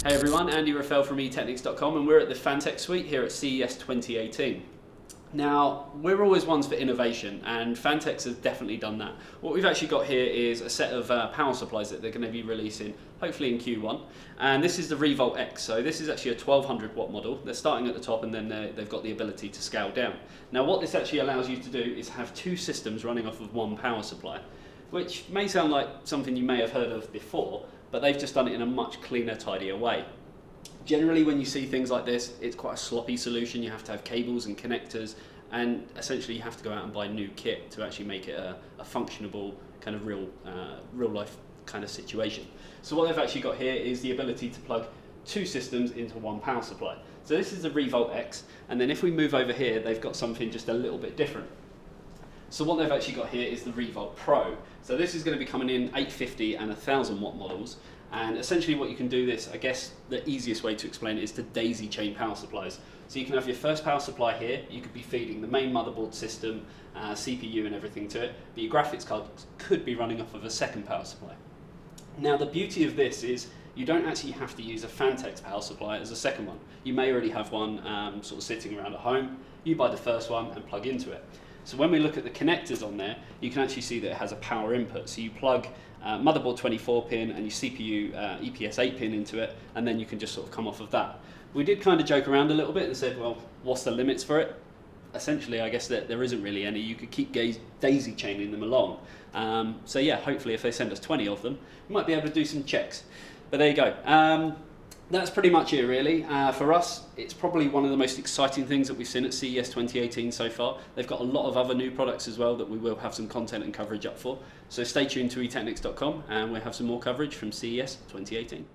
Hey everyone, Andy Raffel from eTeknix.com, and we're at the Phanteks suite here at CES 2018. Now, we're always ones for innovation, and Phanteks has definitely done that. What we've actually got here is a set of power supplies that they're going to be releasing, hopefully in Q1. And this is the Revolt X, so this is actually a 1200 watt model. They're starting at the top, and then they've got the ability to scale down. Now, what this actually allows you to do is have two systems running off of one power supply, which may sound like something you may have heard of before, but they've just done it in a much cleaner, tidier way. Generally, when you see things like this, it's quite a sloppy solution. You have to have cables and connectors, and essentially you have to go out and buy new kit to actually make it a functionable, kind of real life kind of situation. So what they've actually got here is the ability to plug two systems into one power supply. So this is the Revolt X, and then if we move over here, they've got something just a little bit different. So what they've actually got here is the Revolt Pro. So this is going to be coming in 850 and 1000 watt models. And essentially what you can do this, I guess the easiest way to explain it is to daisy chain power supplies. So you can have your first power supply here, you could be feeding the main motherboard system, CPU and everything to it, but your graphics card could be running off of a second power supply. Now the beauty of this is you don't actually have to use a Phanteks power supply as a second one. You may already have one sort of sitting around at home. You buy the first one and plug into it. So when we look at the connectors on there, you can actually see that it has a power input. So you plug motherboard 24 pin and your CPU EPS 8 pin into it, and then you can just sort of come off of that. We did kind of joke around a little bit and said, well, what's the limits for it? Essentially, I guess that there isn't really any. You could keep daisy chaining them along. So yeah, hopefully if they send us 20 of them, we might be able to do some checks. But there you go. That's pretty much it really. For us, it's probably one of the most exciting things that we've seen at CES 2018 so far. They've got a lot of other new products as well that we will have some content and coverage up for. So stay tuned to eTeknix.com and we'll have some more coverage from CES 2018.